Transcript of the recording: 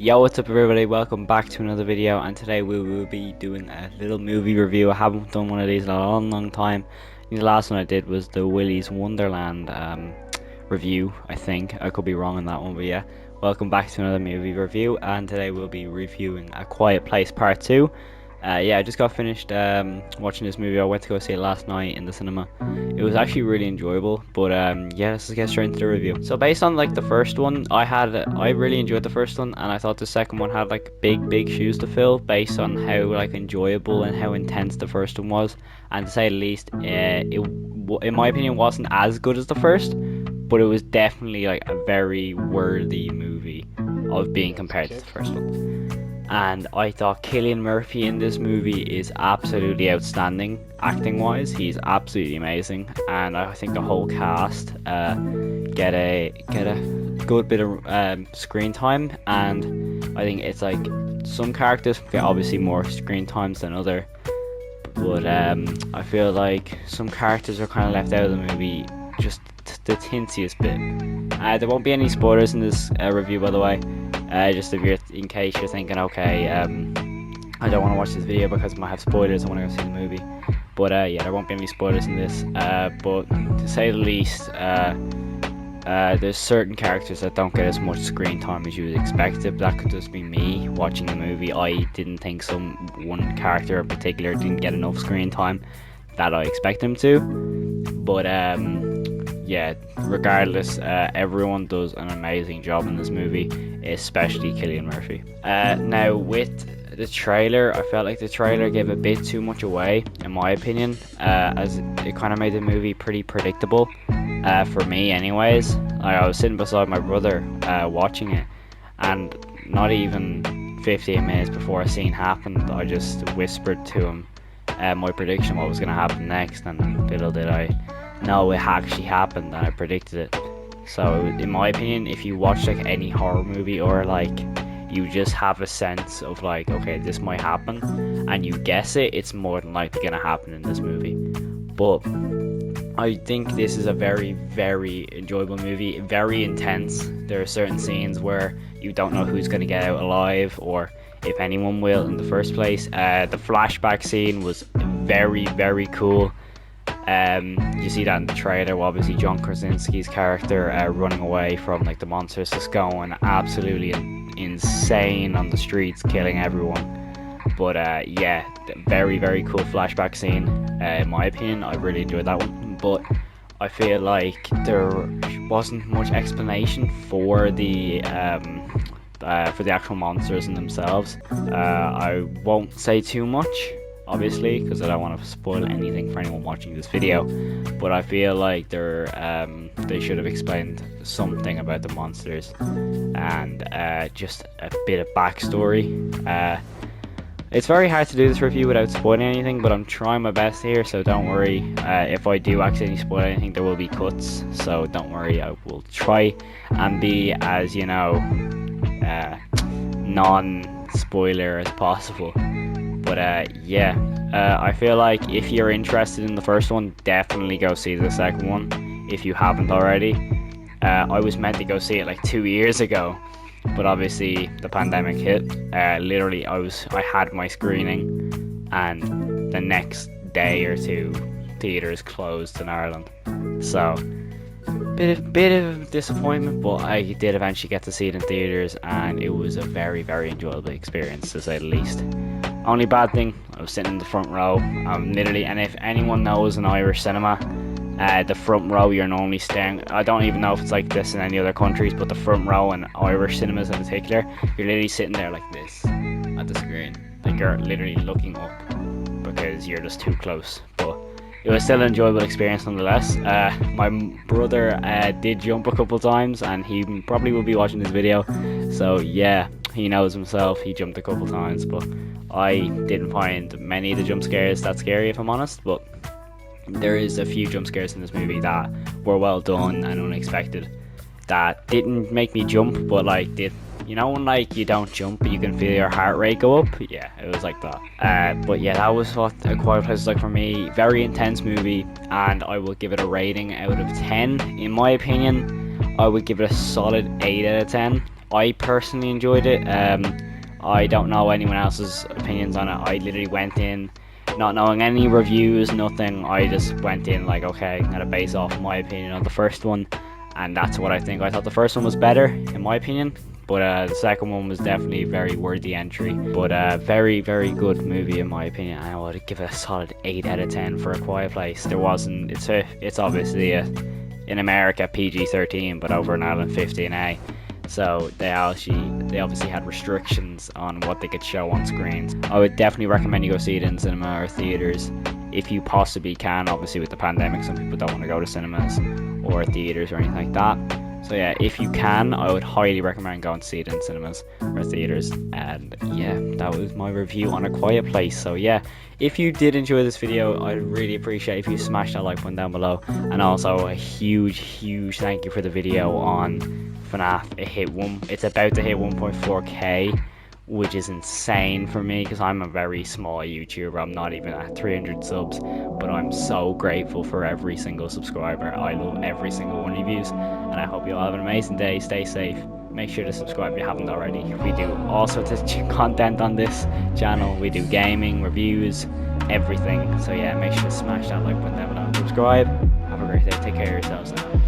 Yo, what's up everybody, welcome back to another video, and today we will be doing a little movie review. I haven't done one of these in a long time. The last one I did was the Willy's Wonderland review, I think. I could be wrong on that one, but yeah. Welcome back to another movie review, and today we'll be reviewing A Quiet Place Part 2. Yeah, I just got finished watching this movie. I went to go see it last night in the cinema. It was actually really enjoyable, but yeah, let's just get straight into the review. So based on like the first one, I really enjoyed the first one, and I thought the second one had like big shoes to fill based on how like enjoyable and how intense the first one was. And to say the least, in my opinion, wasn't as good as the first, but it was definitely like a very worthy movie of being compared to the first one. And I thought Cillian Murphy in this movie is absolutely outstanding acting wise. He's absolutely amazing, and I think the whole cast get a good bit of screen time. And I think it's like some characters get obviously more screen times than other, but I feel like some characters are kind of left out of the movie just the tinsiest bit. There won't be any spoilers in this review, by the way. Just if you're, in case you're thinking, okay, I don't want to watch this video because it might have spoilers, I want to go see the movie. But yeah, there won't be any spoilers in this. But to say the least, there's certain characters that don't get as much screen time as you would expect. That could just be me watching the movie. I didn't think one character in particular didn't get enough screen time that I expect them to. But yeah, regardless, everyone does an amazing job in this movie, especially Cillian Murphy. Now, with the trailer, I felt like the trailer gave a bit too much away, in my opinion, as it kind of made the movie pretty predictable, for me anyways. I was sitting beside my brother watching it, and not even 15 minutes before a scene happened, I just whispered to him my prediction what was going to happen next, and little did I know it actually happened, and I predicted it. So in my opinion, if you watch like any horror movie, or like you just have a sense of like, okay, this might happen, and you guess it, it's more than likely gonna happen in this movie. But I think this is a very enjoyable movie, very intense. There are certain scenes where you don't know who's gonna get out alive, or if anyone will in the first place. The flashback scene was very cool. You see that in the trailer. Well, obviously John Krasinski's character running away from like the monsters, just going absolutely insane on the streets, killing everyone. But yeah, very cool flashback scene. In my opinion, I really enjoyed that one. But I feel like there wasn't much explanation for the actual monsters in themselves. I won't say too much, obviously, because I don't want to spoil anything for anyone watching this video, but I feel like they should have explained something about the monsters, and just a bit of backstory. It's very hard to do this review without spoiling anything, but I'm trying my best here, so don't worry. If I do accidentally spoil anything, there will be cuts, so don't worry. I will try and be as, you know, non-spoiler as possible. But yeah, I feel like if you're interested in the first one, definitely go see the second one if you haven't already. I was meant to go see it like 2 years ago, but obviously the pandemic hit. Literally, I had my screening, and the next day or two, theaters closed in Ireland. So bit of disappointment, but I did eventually get to see it in theaters, and it was a very enjoyable experience, to say the least. Only bad thing, I was sitting in the front row. Literally, and if anyone knows an Irish cinema, the front row you're normally staring. I don't even know if it's like this in any other countries, but the front row in Irish cinemas in particular, you're literally sitting there like this at the screen, like you're literally looking up because you're just too close. But it was still an enjoyable experience nonetheless. My brother did jump a couple times, and he probably will be watching this video, so yeah, he knows himself, he jumped a couple times. But I didn't find many of the jump scares that scary, if I'm honest, but there is a few jump scares in this movie that were well done and unexpected, that didn't make me jump, but like did, you know, when like you don't jump but you can feel your heart rate go up? Yeah, it was like that. But yeah, that was what A Quiet Place was like for me. Very intense movie, and I will give it a rating out of 10. In my opinion, I would give it a solid 8 out of 10. I personally enjoyed it. I don't know anyone else's opinions on it. I literally went in not knowing any reviews, nothing. I just went in like, okay, I'm gonna base off my opinion on the first one, and that's what I think. I thought the first one was better, in my opinion, but the second one was definitely very worthy entry. But very, very good movie in my opinion. I would give it a solid 8 out of 10 for A Quiet Place. There wasn't. It's obviously in America PG-13, but over in Ireland 15A. So they obviously had restrictions on what they could show on screens. I would definitely recommend you go see it in cinema or theaters if you possibly can. Obviously with the pandemic, some people don't want to go to cinemas or theaters or anything like that. So yeah, if you can, I would highly recommend going to see it in cinemas or theaters. And yeah, that was my review on A Quiet Place. So yeah, if you did enjoy this video, I'd really appreciate if you smash that like button down below. And also a huge thank you for the video on FNAF. It's about to hit 1.4k, which is insane for me because I'm a very small YouTuber. I'm not even at 300 subs, but I'm so grateful for every single subscriber. I love every single one of you, and I hope you all have an amazing day. Stay safe. Make sure to subscribe if you haven't already. We do all sorts of content on this channel. We do gaming, reviews, everything. So yeah, make sure to smash that like button down below and subscribe. Have a great day. Take care of yourselves now.